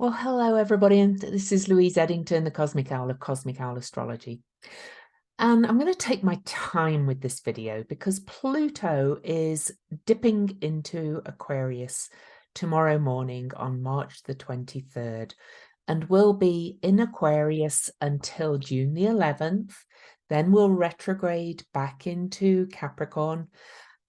Well, hello everybody, and this is Louise Eddington, the Cosmic Owl of Cosmic Owl Astrology. And I'm going to take my time with this video because Pluto is dipping into Aquarius tomorrow morning on March the 23rd and will be in Aquarius until June the 11th. Then we'll retrograde back into Capricorn,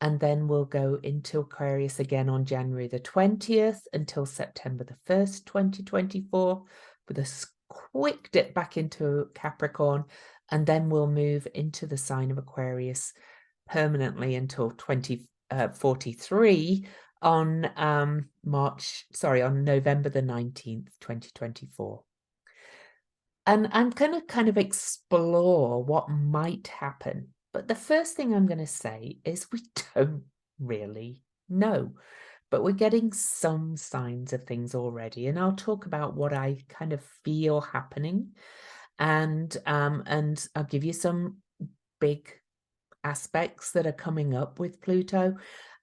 and then we'll go into Aquarius again on January the 20th until September the 1st, 2024, with a quick dip back into Capricorn, and then we'll move into the sign of Aquarius permanently until 2043 on November the 19th, 2024. And I'm going to kind of explore what might happen. But the first thing I'm going to say is we don't really know, but we're getting some signs of things already. And I'll talk about what I kind of feel happening. And I'll give you some big aspects that are coming up with Pluto.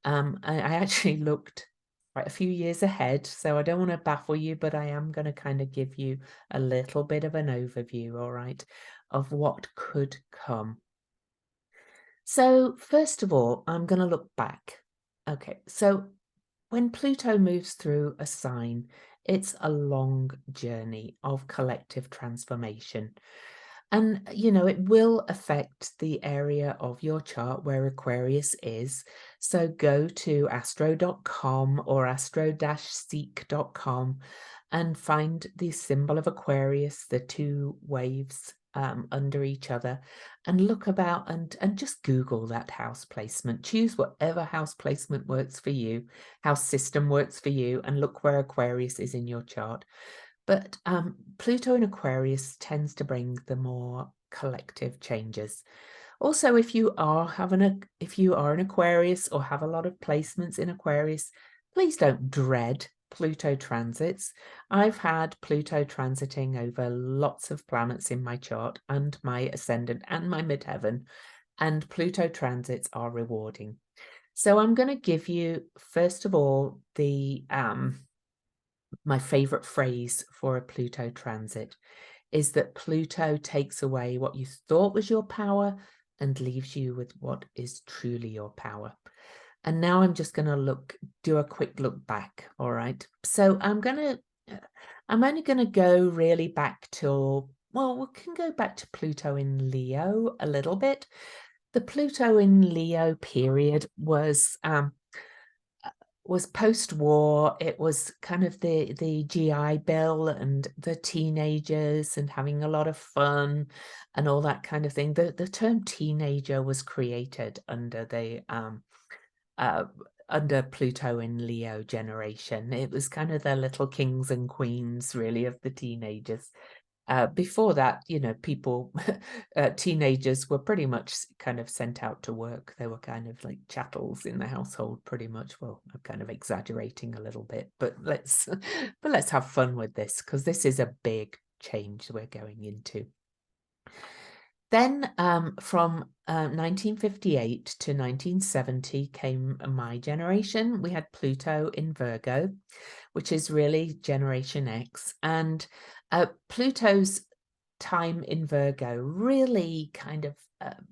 I actually looked quite a few years ahead, so I don't want to baffle you, but I am going to kind of give you a little bit of an overview, all right, of what could come. So first of all, I'm going to look back. Okay, so when Pluto moves through a sign, it's a long journey of collective transformation. And, you know, it will affect the area of your chart where Aquarius is. So go to astro.com or astro-seek.com and find the symbol of Aquarius, the two waves under each other, and look about and just Google that house placement. Choose whatever house placement works for you, house system works for you, and look where Aquarius is in your chart. But Pluto in Aquarius tends to bring the more collective changes. Also, if you are an Aquarius or have a lot of placements in Aquarius, please don't dread Pluto transits. I've had Pluto transiting over lots of planets in my chart and my ascendant and my midheaven, and Pluto transits are rewarding. So I'm going to give you, first of all, the my favorite phrase for a Pluto transit is that Pluto takes away what you thought was your power and leaves you with what is truly your power. And now I'm just going to do a quick look back. All right. So I'm only going to go really back till, well, we can go back to Pluto in Leo a little bit. The Pluto in Leo period was post-war. It was kind of the GI Bill and the teenagers and having a lot of fun and all that kind of thing. The term teenager was created under the under Pluto in Leo generation. It was kind of the little kings and queens, really, of the teenagers. Before that, you know, teenagers were pretty much kind of sent out to work. They were kind of like chattels in the household, pretty much. Well, I'm kind of exaggerating a little bit, but let's have fun with this because this is a big change we're going into. Then from 1958 to 1970 came my generation. We had Pluto in Virgo, which is really Generation X. And Pluto's time in Virgo really kind of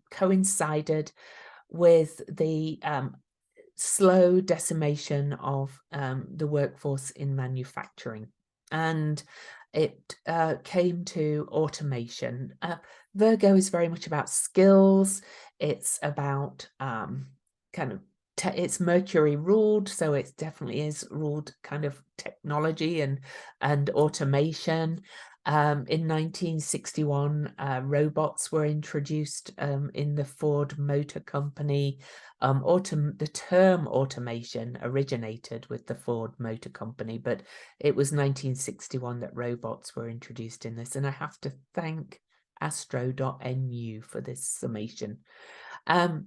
coincided with the slow decimation of the workforce in manufacturing. And it came to automation. Virgo is very much about skills. It's about it's Mercury ruled, so it definitely is ruled kind of technology and automation. In 1961, robots were introduced in the Ford Motor Company. The term automation originated with the Ford Motor Company, but it was 1961 that robots were introduced in this. And I have to thank astro.nu for this summation. And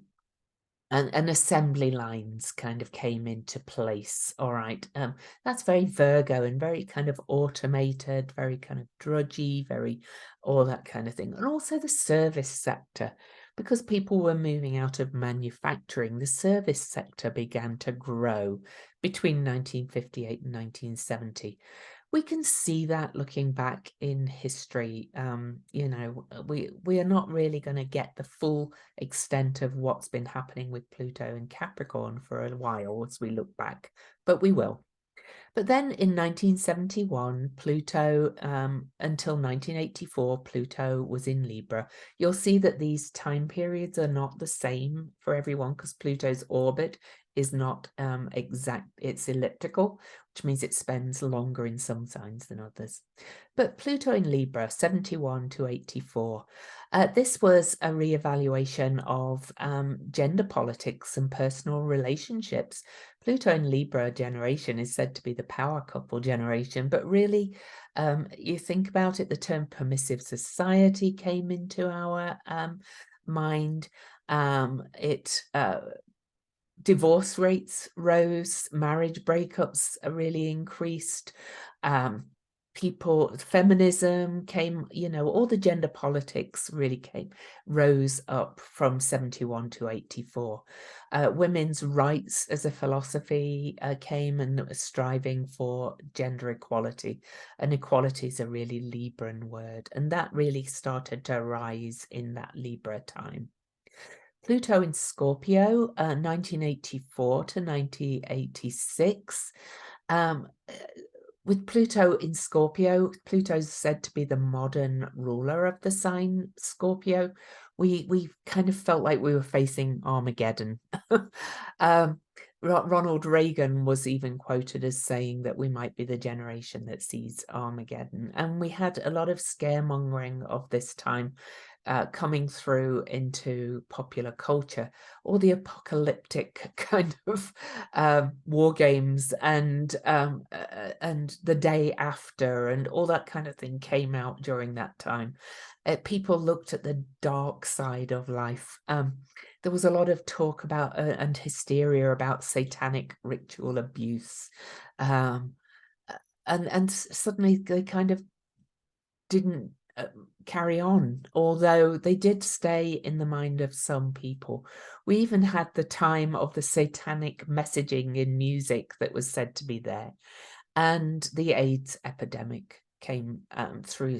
assembly lines kind of came into place. All right. That's very Virgo and very kind of automated, very kind of drudgy, very all that kind of thing. And also the service sector, because people were moving out of manufacturing, the service sector began to grow between 1958 and 1970, We can see that looking back in history. You know, we are not really going to get the full extent of what's been happening with Pluto in Capricorn for a while as we look back, but we will. But then in 1971, Pluto, until 1984, Pluto was in Libra. You'll see that these time periods are not the same for everyone because Pluto's orbit is not exact, it's elliptical, which means it spends longer in some signs than others. But Pluto in Libra, 71 to 84. This was a reevaluation of gender politics and personal relationships. Pluto in Libra generation is said to be the power couple generation, but really, you think about it, the term permissive society came into our mind. Divorce rates rose, marriage breakups really increased. Feminism came, you know, all the gender politics really rose up from 71 to 84. Women's rights as a philosophy came and striving for gender equality. And equality is a really Libran word. And that really started to rise in that Libra time. Pluto in Scorpio, 1984 to 1986. With Pluto in Scorpio, Pluto's said to be the modern ruler of the sign Scorpio. We kind of felt like we were facing Armageddon. Ronald Reagan was even quoted as saying that we might be the generation that sees Armageddon. And we had a lot of scaremongering of this time coming through into popular culture, all the apocalyptic kind of war games and the day after and all that kind of thing came out during that time. People looked at the dark side of life. There was a lot of talk about and hysteria about satanic ritual abuse. And suddenly they kind of didn't carry on, although they did stay in the mind of some people. We even had the time of the satanic messaging in music that was said to be there. And the AIDS epidemic came through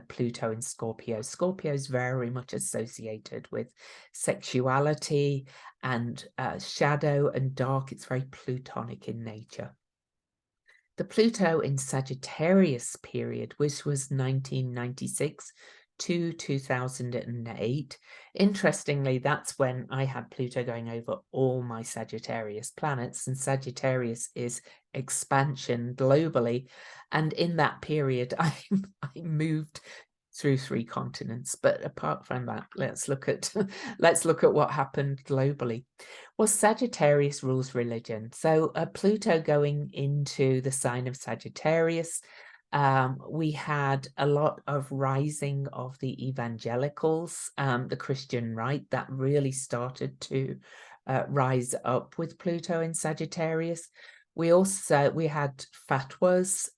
Pluto in Scorpio. Scorpio is very much associated with sexuality and shadow and dark. It's very Plutonic in nature. The Pluto in Sagittarius period, which was 1996 to 2008. Interestingly, that's when I had Pluto going over all my Sagittarius planets, and Sagittarius is expansion globally. And in that period, I moved through 3 continents. But apart from that, let's look at what happened globally. Well, Sagittarius rules religion. So Pluto going into the sign of Sagittarius, we had a lot of rising of the evangelicals, the Christian right, that really started to rise up with Pluto in Sagittarius. We had fatwas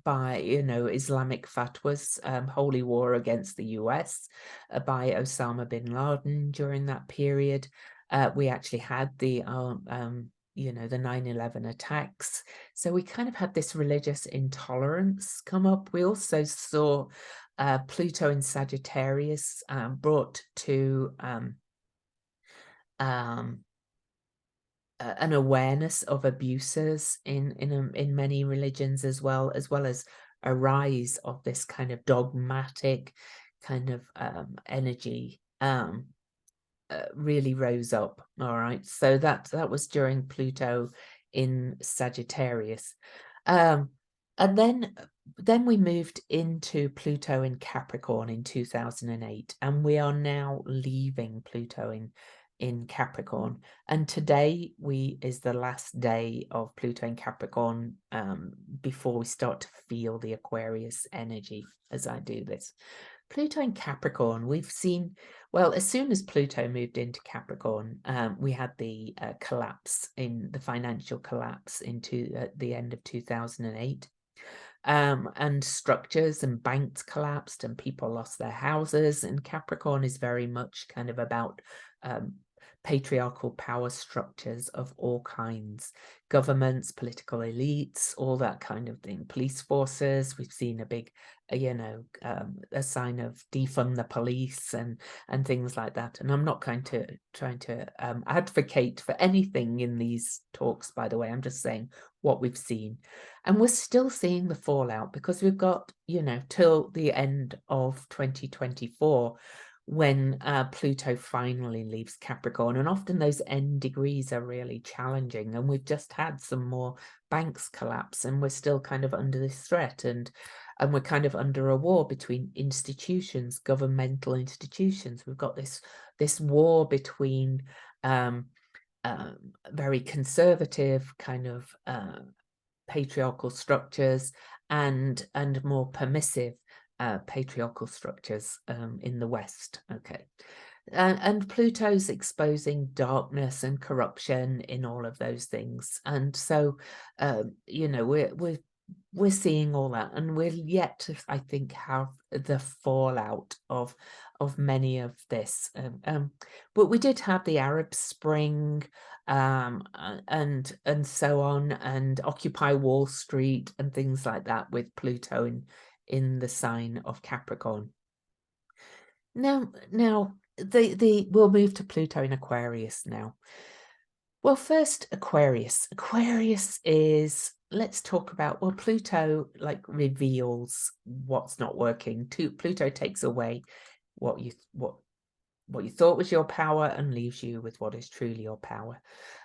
by, you know, Islamic fatwas, holy war against the US by Osama bin Laden during that period. We actually had the, you know, the 9/11 attacks. So we kind of had this religious intolerance come up. We also saw Pluto in Sagittarius brought to an awareness of abuses in many religions, as well as a rise of this kind of dogmatic kind of energy really rose up. All right, so that was during Pluto in Sagittarius, and then we moved into Pluto in Capricorn in 2008, and we are now leaving Pluto in Capricorn, and today is the last day of Pluto in Capricorn before we start to feel the Aquarius energy as I do this. Pluto in Capricorn, we've seen, well, as soon as Pluto moved into Capricorn, we had the collapse in the financial collapse into the end of 2008. And structures and banks collapsed and people lost their houses. And Capricorn is very much kind of about patriarchal power structures of all kinds, governments, political elites, all that kind of thing, police forces. We've seen a big, a sign of defund the police and things like that. And I'm not trying to advocate for anything in these talks, by the way. I'm just saying what we've seen. And we're still seeing the fallout, because we've got, till the end of 2024, when Pluto finally leaves Capricorn. And often those end degrees are really challenging. And we've just had some more banks collapse, and we're still kind of under this threat. And we're kind of under a war between institutions, governmental institutions. We've got this war between very conservative kind of patriarchal structures and more permissive patriarchal structures in the West. Okay. And Pluto's exposing darkness and corruption in all of those things. And so, we're seeing all that, and we're yet to, I think, have the fallout of many of this. But we did have the Arab Spring, and so on, and Occupy Wall Street and things like that, with Pluto in the sign of Capricorn. Now we'll move to Pluto in Aquarius now. Well, first, Aquarius. Aquarius is, let's talk about, well, Pluto reveals what's not working. Pluto takes away what you thought was your power and leaves you with what is truly your power.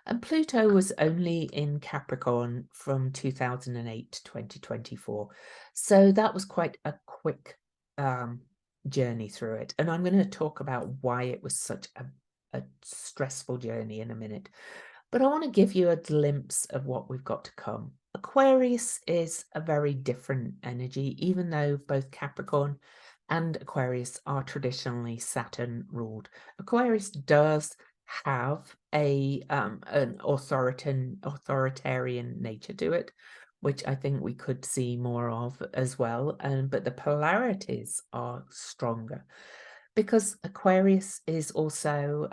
And Pluto was only in Capricorn from 2008 to 2024. So that was quite a quick journey through it. And I'm going to talk about why it was such a stressful journey in a minute. But I want to give you a glimpse of what we've got to come. Aquarius is a very different energy, even though both Capricorn and Aquarius are traditionally Saturn ruled. Aquarius does have an authoritarian nature to it, which I think we could see more of as well. But the polarities are stronger, because Aquarius is also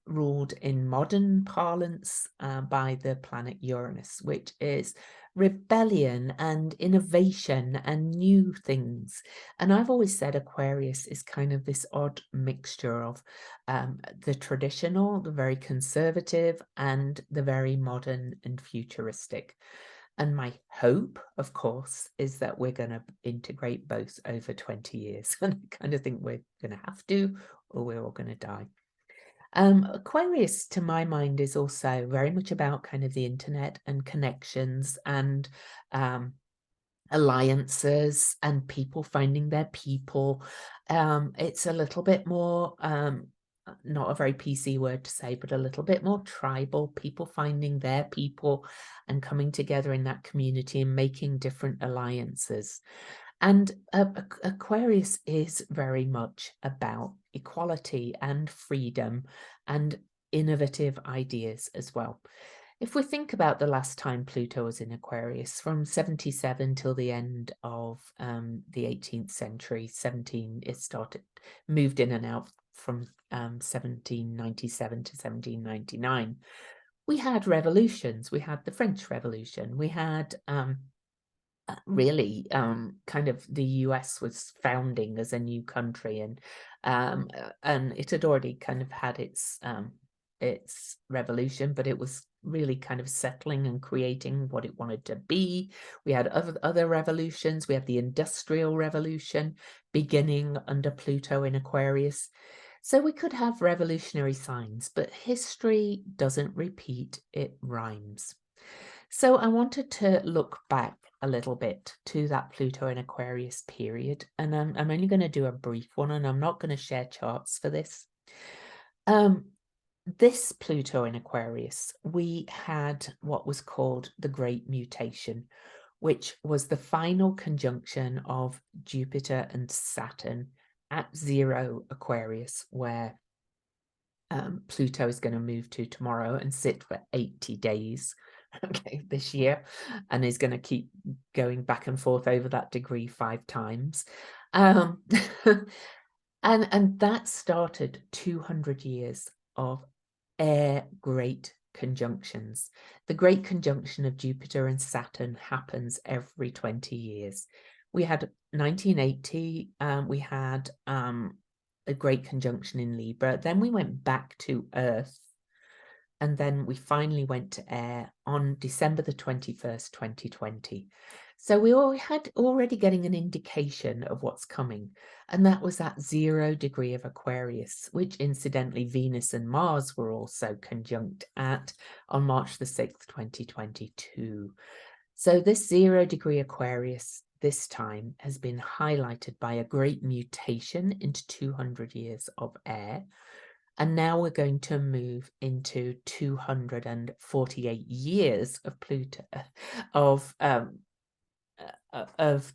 ruled in modern parlance by the planet Uranus, which is rebellion and innovation and new things. And I've always said Aquarius is kind of this odd mixture of the traditional, the very conservative, and the very modern and futuristic. And my hope, of course, is that we're going to integrate both over 20 years. And I kind of think we're going to have to, or we're all going to die. Aquarius, to my mind, is also very much about kind of the internet and connections and alliances and people finding their people. It's a little bit more, not a very PC word to say, but a little bit more tribal, people finding their people and coming together in that community and making different alliances. And Aquarius is very much about equality and freedom and innovative ideas as well. If we think about the last time Pluto was in Aquarius, from 77 till the end of the 18th century, it moved in and out from 1797 to 1799. We had revolutions. We had the French Revolution. We had really kind of the US was founding as a new country, and it had already kind of had its revolution, but it was really kind of settling and creating what it wanted to be. We had other revolutions. We had the Industrial Revolution beginning under Pluto in Aquarius. So we could have revolutionary signs, but history doesn't repeat, it rhymes. So I wanted to look back a little bit to that Pluto in Aquarius period, and I'm only going to do a brief one, and I'm not going to share charts for this. This Pluto in Aquarius, we had what was called the Great Mutation, which was the final conjunction of Jupiter and Saturn at 0 Aquarius, where Pluto is going to move to tomorrow and sit for 80 days. Okay, this year, and is going to keep going back and forth over that degree 5 times. And that started 200 years of air great conjunctions. The great conjunction of Jupiter and Saturn happens every 20 years. We had 1980, we had a great conjunction in Libra. Then we went back to Earth. And then we finally went to air on December the 21st, 2020. So we all had already getting an indication of what's coming. And that was that 0 degree of Aquarius, which incidentally Venus and Mars were also conjunct at on March the 6th, 2022. So this 0 degree Aquarius this time has been highlighted by a great mutation into 200 years of air. And now we're going to move into 248 years of Pluto, of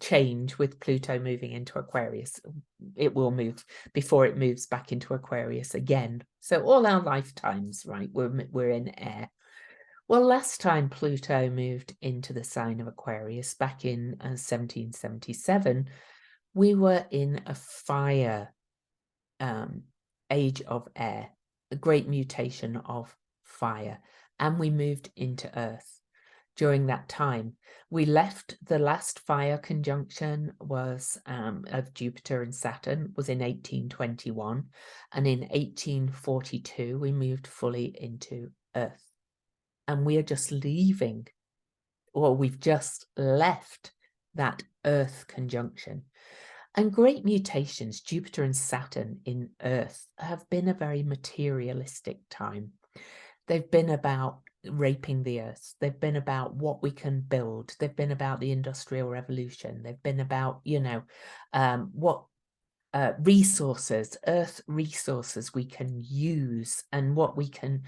change with Pluto moving into Aquarius. It will move before it moves back into Aquarius again. So all our lifetimes, right, we're in air. Well, last time Pluto moved into the sign of Aquarius back in 1777, we were in a fire age of air, a great mutation of fire, and we moved into Earth. During that time, we left the last fire conjunction was of Jupiter and Saturn was in 1821, and in 1842 we moved fully into Earth. And we are just leaving, or we've just left that Earth conjunction. And great mutations, Jupiter and Saturn in Earth, have been a very materialistic time. They've been about raping the earth. They've been about what we can build. They've been about the Industrial Revolution. They've been about, what resources, earth resources we can use and what we can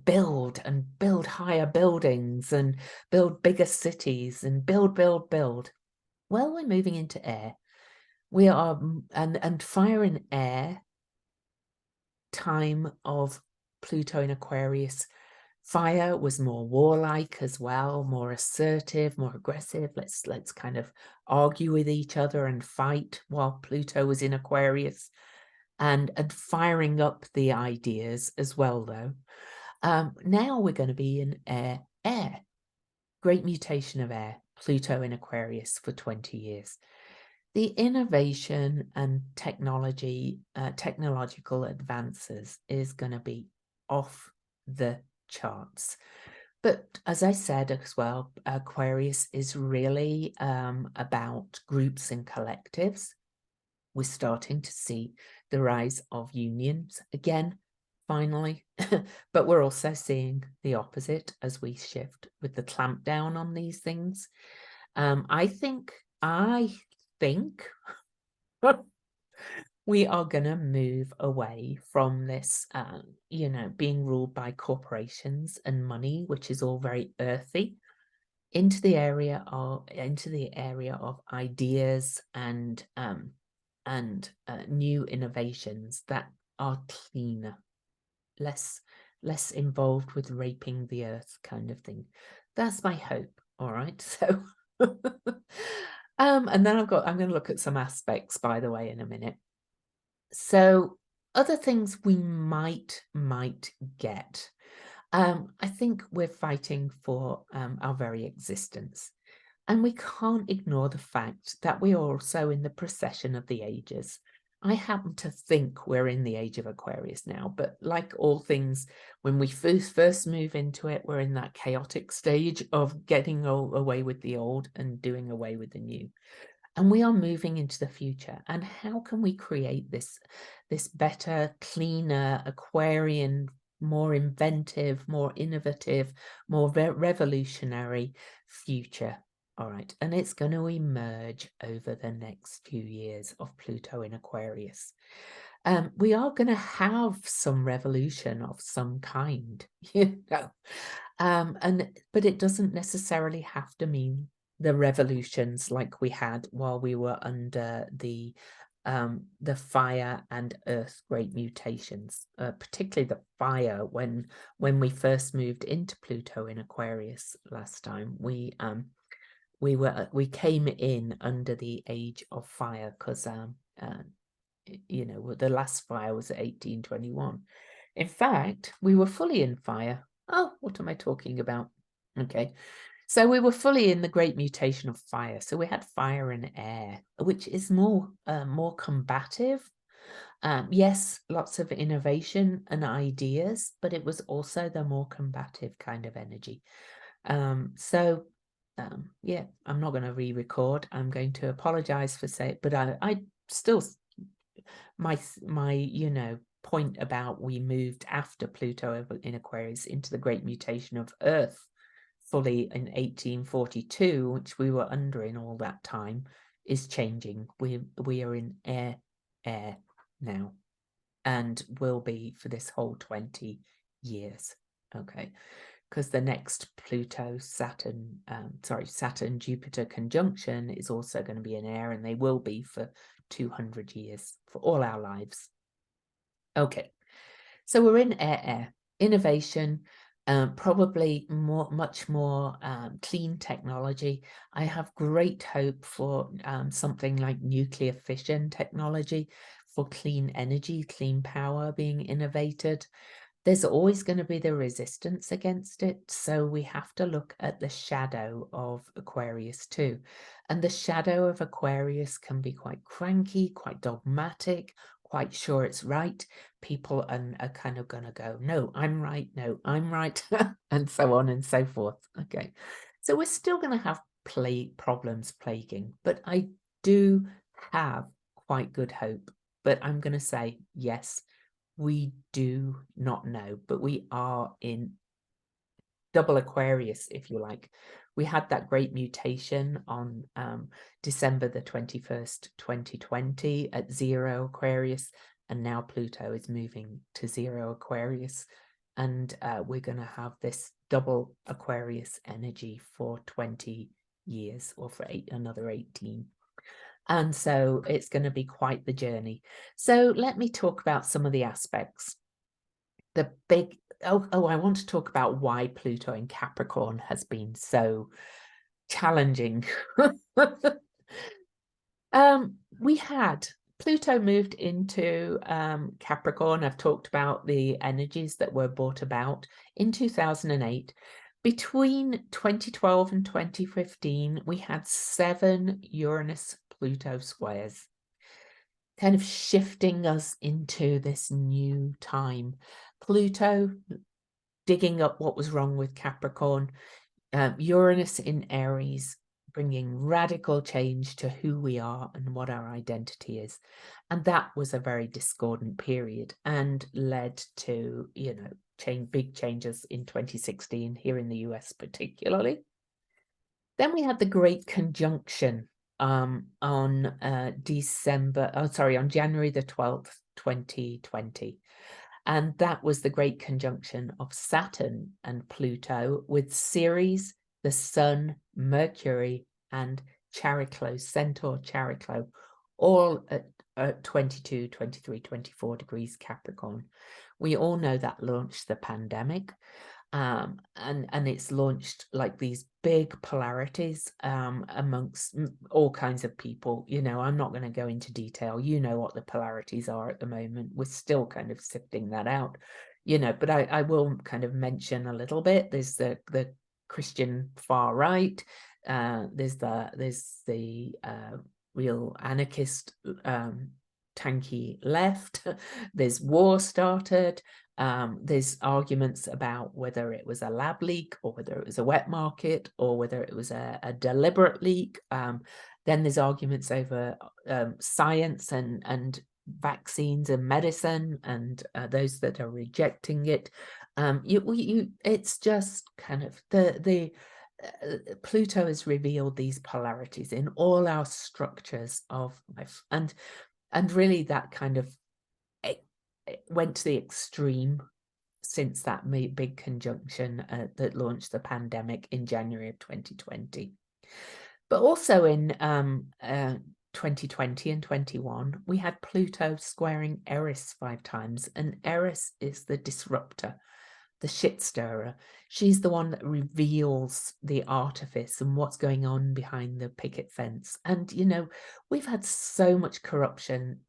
build higher buildings and build bigger cities and build. Well, we're moving into air. We are, and fire and air, time of Pluto in Aquarius. Fire was more warlike as well, more assertive, more aggressive. Let's kind of argue with each other and fight, while Pluto was in Aquarius, and firing up the ideas as well, though. Now we're going to be in air. Great mutation of air, Pluto in Aquarius for 20 years. The innovation and technological advances is going to be off the charts. But as I said as well, Aquarius is really about groups and collectives. We're starting to see the rise of unions again, finally, but we're also seeing the opposite as we shift with the clamp down on these things. I think we are going to move away from this, being ruled by corporations and money, which is all very earthy, into the area of ideas and new innovations that are cleaner, less involved with raping the earth kind of thing. That's my hope. All right, so. And then I'm going to look at some aspects, by the way, in a minute. So other things we might get. I think we're fighting for our very existence. And we can't ignore the fact that we are also in the procession of the ages. I happen to think we're in the age of Aquarius now, but like all things, when we first move into it, we're in that chaotic stage of getting away with the old and doing away with the new. And we are moving into the future. And how can we create this better, cleaner, Aquarian, more inventive, more innovative, more revolutionary future? All right, and it's going to emerge over the next few years of Pluto in Aquarius. We are going to have some revolution of some kind, but it doesn't necessarily have to mean the revolutions like we had while we were under the fire and earth great mutations, particularly the fire. When we first moved into Pluto in Aquarius last time, we came in under the age of fire because the last fire was at 1821. In fact, we were fully in fire. Oh, what am I talking about? Okay. So we were fully in the great mutation of fire. So we had fire and air, which is more combative. Yes, lots of innovation and ideas, but it was also the more combative kind of energy. Yeah, I'm not going to re-record. I'm going to apologize for saying, but I still, my point about we moved after Pluto in Aquarius into the great mutation of Earth fully in 1842, which we were under in all that time, is changing. We are in air now, and will be for this whole 20 years. Okay, because the next Saturn Jupiter conjunction is also going to be in air, and they will be for 200 years, for all our lives. Okay, so we're in air, innovation, probably much more clean technology. I have great hope for something like nuclear fission technology for clean energy, clean power being innovated. There's always going to be the resistance against it. So we have to look at the shadow of Aquarius too. And the shadow of Aquarius can be quite cranky, quite dogmatic, quite sure it's right. People are kind of going to go, no, I'm right. No, I'm right. And so on and so forth. Okay. So we're still going to have problems plaguing, but I do have quite good hope. But I'm going to say, yes, we do not know, but we are in double Aquarius, if you like. We had that great mutation on December the 21st, 2020 at 0 Aquarius, and now Pluto is moving to 0 Aquarius, and we're going to have this double Aquarius energy for 20 years, or for another 18. And so it's going to be quite the journey. So let me talk about some of the aspects. The big, I want to talk about why Pluto in Capricorn has been so challenging. We had Pluto moved into Capricorn. I've talked about the energies that were brought about in 2008. Between 2012 and 2015, we had 7 Uranus-Pluto squares, kind of shifting us into this new time. Pluto digging up what was wrong with Capricorn, Uranus in Aries, bringing radical change to who we are and what our identity is. And that was a very discordant period and led to, big changes in 2016 here in the US particularly. Then we had the Great Conjunction on January the 12th, 2020. And that was the great conjunction of Saturn and Pluto with Ceres, the Sun, Mercury, and Centaur Chariklo, all at 22, 23, 24 degrees Capricorn. We all know that launched the pandemic. And it's launched like these big polarities amongst all kinds of people. I'm not going to go into detail. You know what the polarities are at the moment. We're still kind of sifting that out, but I will kind of mention a little bit. There's the Christian far right. There's the real anarchist tanky left. There's war started. There's arguments about whether it was a lab leak or whether it was a wet market or whether it was a deliberate leak. Then there's arguments over science and vaccines and medicine, and those that are rejecting it. It's just kind of the Pluto has revealed these polarities in all our structures of life, and really that kind of it went to the extreme since that big conjunction that launched the pandemic in January of 2020. But also in 2020 and 21, we had Pluto squaring Eris 5 times, and Eris is the disruptor, the shit stirrer. She's the one that reveals the artifice and what's going on behind the picket fence. And, we've had so much corruption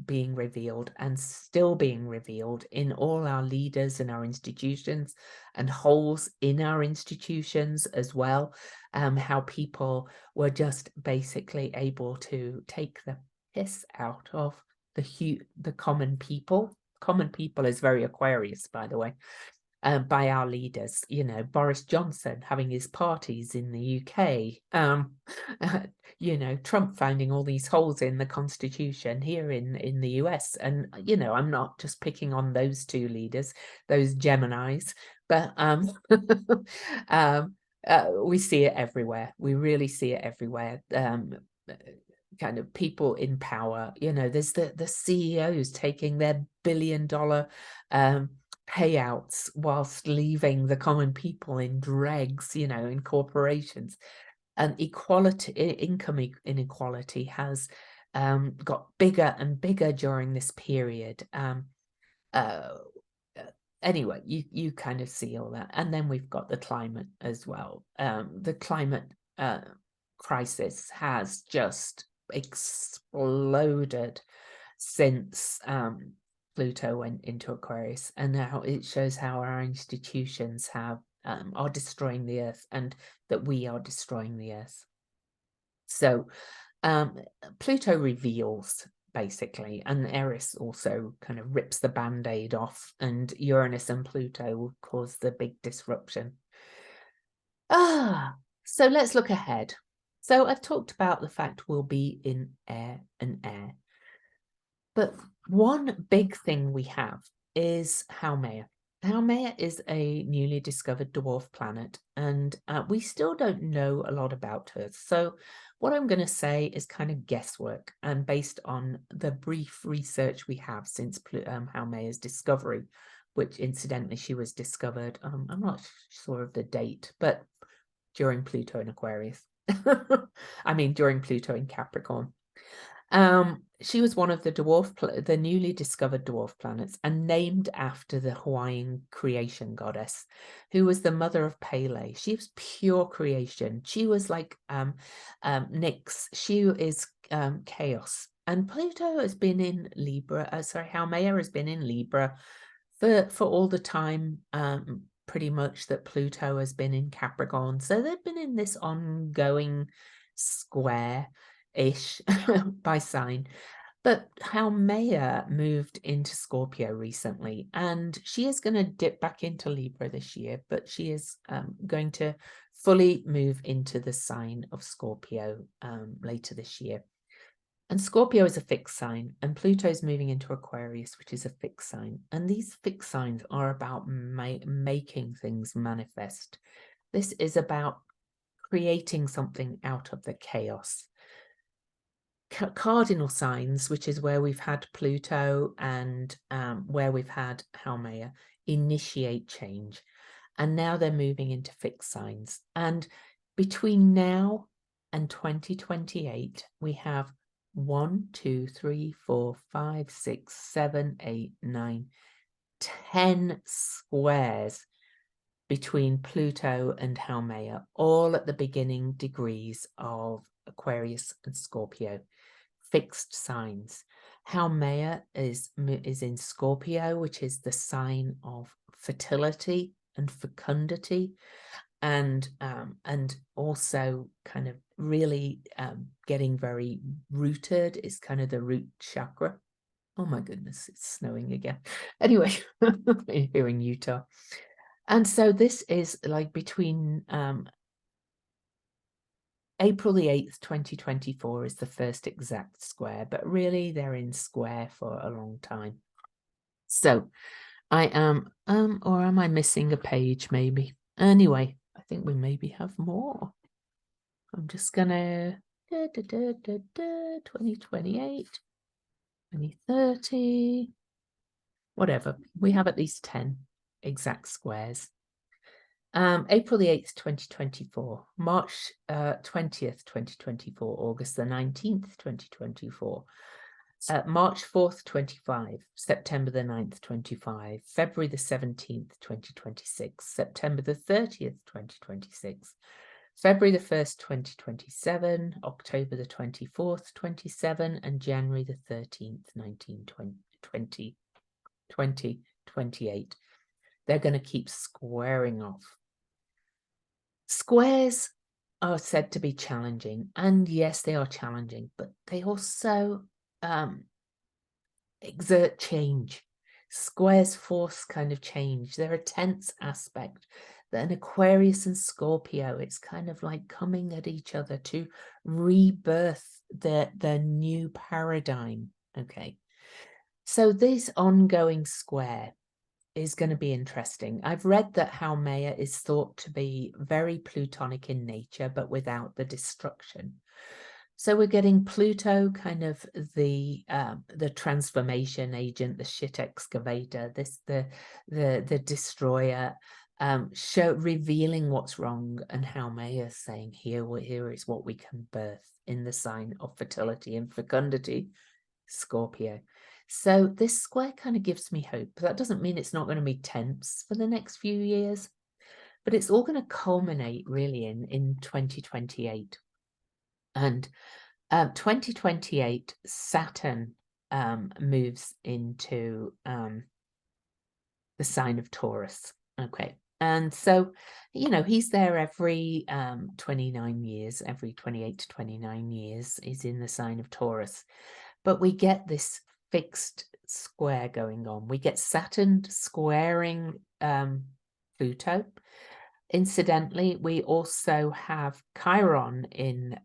being revealed and still being revealed in all our leaders and our institutions and holes in our institutions as well. How people were just basically able to take the piss out of the common people. Common people is very Aquarius, by the way. By our leaders, you know, Boris Johnson having his parties in the UK, you know, Trump finding all these holes in the Constitution here in the US. And, you know, I'm not just picking on those two leaders, those Geminis, but we see it everywhere. We really see it everywhere. Kind of people in power, you know, there's the CEOs taking their billion-dollar payouts whilst leaving the common people in dregs, you know, in corporations. And income inequality has got bigger and bigger during this period. Anyway, you kind of see all that. And then we've got the climate as well. The climate crisis has just exploded since Pluto went into Aquarius, and now it shows how our institutions are destroying the earth, and that we are destroying the earth. So Pluto reveals, basically, and Eris also kind of rips the band-aid off, and Uranus and Pluto will cause the big disruption. So let's look ahead. So I've talked about the fact we'll be in air and air. But one big thing we have is Haumea. Haumea is a newly discovered dwarf planet, and we still don't know a lot about her. So what I'm going to say is kind of guesswork, and based on the brief research we have since Haumea's discovery, which incidentally she was discovered, I'm not sure of the date, but during Pluto in Aquarius. I mean, during Pluto in Capricorn. She was one of the newly discovered dwarf planets, and named after the Hawaiian creation goddess, who was the mother of Pele. She was pure creation. She was like Nyx. She is chaos. And Pluto has been in Libra. Haumea has been in Libra for all the time. Pretty much that Pluto has been in Capricorn. So they've been in this ongoing square-ish by sign. But Haumea moved into Scorpio recently, and she is going to dip back into Libra this year, but she is going to fully move into the sign of Scorpio later this year. And Scorpio is a fixed sign, and Pluto is moving into Aquarius, which is a fixed sign. And these fixed signs are about making things manifest. This is about creating something out of the chaos. Cardinal signs, which is where we've had Pluto and where we've had Haumea, initiate change. And now they're moving into fixed signs. And between now and 2028, we have 1, 2, 3, 4, 5, 6, 7, 8, 9, 10 squares between Pluto and Haumea, all at the beginning degrees of Aquarius and Scorpio, fixed signs. Haumea is in Scorpio, which is the sign of fertility and fecundity, and also kind of really getting very rooted. Is kind of the root chakra. Oh my goodness, it's snowing again. Anyway, here in Utah. And so this is like between April the 8th, 2024 is the first exact square, but really they're in square for a long time. So I am, or am I missing a page maybe? Anyway, I think we maybe have more. I'm just gonna 2028, 2030, whatever. We have at least 10 exact squares. April the 8th, 2024, March 20th, 2024, August the 19th, 2024, March 4th, 25, September the 9th, 25, February the 17th, 2026, September the 30th, 2026, February the 1st, 2027, October the 24th, 27, and January the 13th, 2028. They're going to keep squaring off. Squares are said to be challenging, and yes, they are challenging, but they also exert change. Squares force kind of change. They're a tense aspect. That an Aquarius and Scorpio, it's kind of like coming at each other to rebirth their new paradigm. Okay, so this ongoing square is going to be interesting. I've read that Haumea is thought to be very Plutonic in nature, but without the destruction. So we're getting Pluto, kind of the transformation agent, the shit excavator, the destroyer, revealing what's wrong, and Haumea saying here is what we can birth in the sign of fertility and fecundity, Scorpio. So this square kind of gives me hope. That doesn't mean it's not going to be tense for the next few years, but it's all going to culminate really in 2028. And 2028, Saturn moves into the sign of Taurus. Okay. And so, you know, he's there every 29 years, every 28 to 29 years is in the sign of Taurus. But we get this fixed square going on. We get Saturn squaring Pluto. Incidentally, we also have Chiron in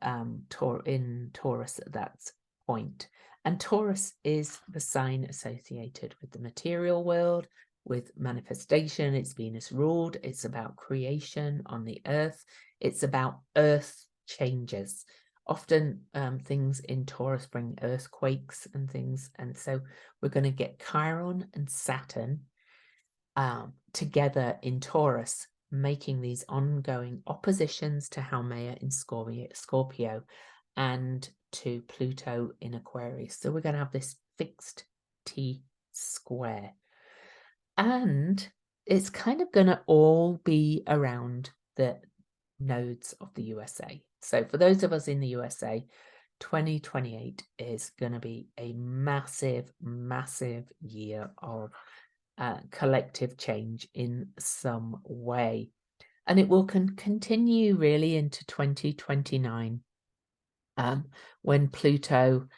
Taurus at that point. And Taurus is the sign associated with the material world, with manifestation. It's Venus ruled. It's about creation on the earth. It's about earth changes. Often things in Taurus bring earthquakes and things. And so we're going to get Chiron and Saturn together in Taurus, making these ongoing oppositions to Haumea in Scorpio and to Pluto in Aquarius. So we're going to have this fixed T square. And it's kind of going to all be around the nodes of the USA. So for those of us in the USA, 2028 is going to be a massive, massive year of collective change in some way. And it will continue really into 2029 when Pluto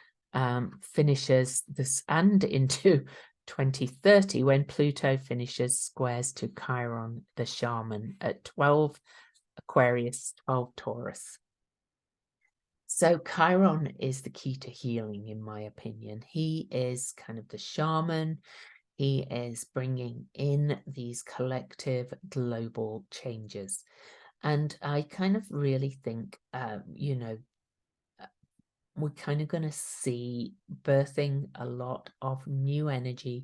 finishes this, and into 2030 when Pluto finishes squares to Chiron, the shaman, at 12 Aquarius, 12 Taurus. So Chiron is the key to healing, in my opinion. He is kind of the shaman. He is bringing in these collective global changes. And I kind of really think, you know, we're kind of going to see birthing a lot of new energy.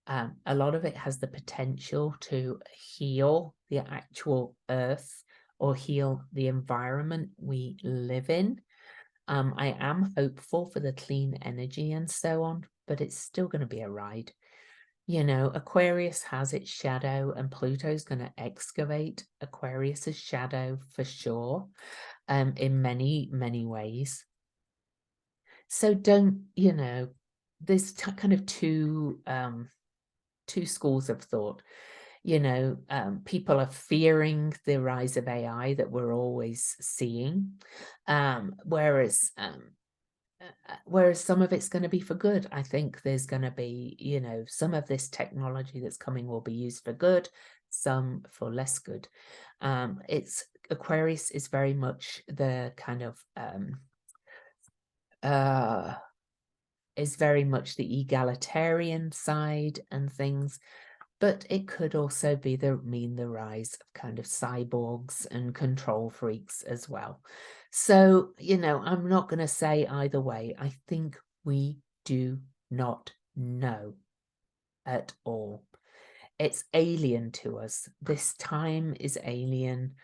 A lot of it has the potential to heal the actual earth or heal the environment we live in. I am hopeful for the clean energy and so on, but it's still going to be a ride. You know, Aquarius has its shadow, and Pluto's going to excavate Aquarius's shadow for sure, in many, many ways. So don't, you know, there's kind of two schools of thought. You know, people are fearing the rise of AI that we're always seeing, whereas some of it's going to be for good. I think there's going to be, you know, some of this technology that's coming will be used for good, some for less good. It's Aquarius is very much the kind of is very much the egalitarian side and things, but it could also be mean the rise of kind of cyborgs and control freaks as well. So, you know, I'm not going to say either way. I think we do not know at all. It's alien to us. This time is alien.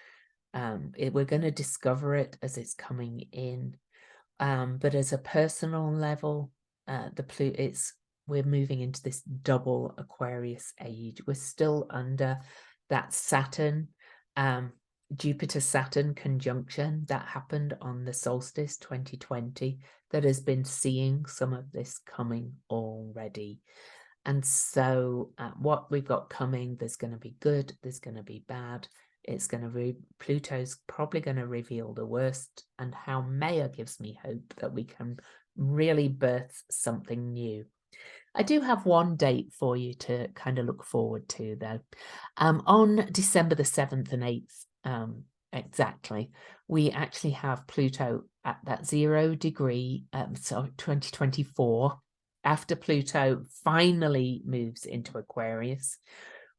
We're going to discover it as it's coming in. But as a personal level, we're moving into this double Aquarius age. We're still under that Saturn Jupiter-Saturn conjunction that happened on the solstice 2020 that has been seeing some of this coming already. And so what we've got coming, there's going to be good, there's going to be bad. It's going to Pluto's probably going to reveal the worst, and how Maya gives me hope that we can really birth something new. I do have one date for you to kind of look forward to, though. On December the 7th and 8th, exactly, we actually have Pluto at that 0 degree, so 2024. After Pluto finally moves into Aquarius,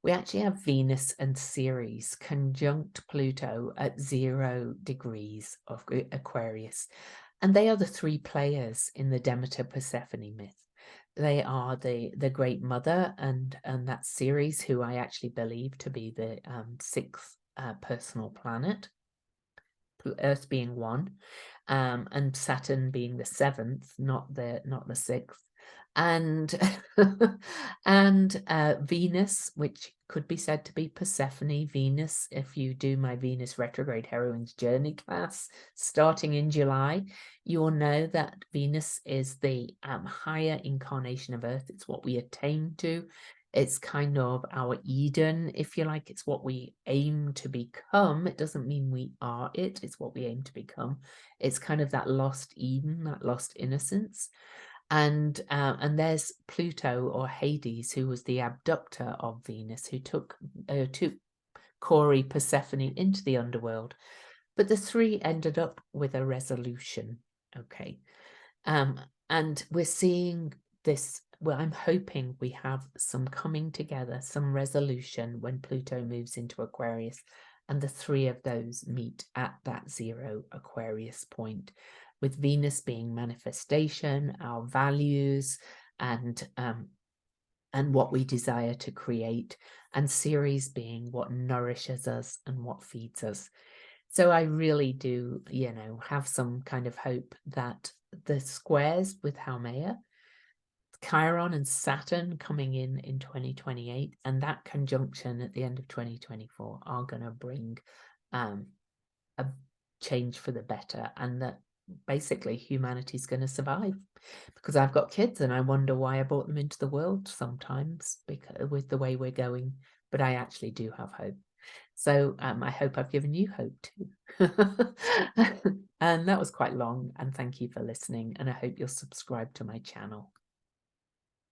we actually have Venus and Ceres conjunct Pluto at 0 degrees of Aquarius. And they are the three players in the Demeter-Persephone myth. They are the great mother, and that Ceres, who I actually believe to be the sixth personal planet, Earth being one, and Saturn being the seventh, not the sixth, and and Venus, which could be said to be Persephone. Venus, if you do my Venus retrograde heroines journey class starting in July, you will know that Venus is the higher incarnation of Earth. It's what we attain to. It's kind of our Eden, if you like. It's what we aim to become. It doesn't mean we are it. It's what we aim to become. It's kind of that lost Eden, that lost innocence. And there's Pluto, or Hades, who was the abductor of Venus, who took Corey, Persephone into the underworld. But the three ended up with a resolution. Okay. And we're seeing this. Well, I'm hoping we have some coming together, some resolution when Pluto moves into Aquarius, and the three of those meet at that 0 Aquarius point, with Venus being manifestation, our values, and what we desire to create, and Ceres being what nourishes us and what feeds us. So I really do, have some kind of hope that the squares with Haumea, Chiron and Saturn coming in 2028, and that conjunction at the end of 2024 are going to bring a change for the better, and that basically humanity's going to survive. Because I've got kids and I wonder why I brought them into the world sometimes, because with the way we're going, but I actually do have hope. So I hope I've given you hope too. And that was quite long, and thank you for listening, and I hope you'll subscribe to my channel.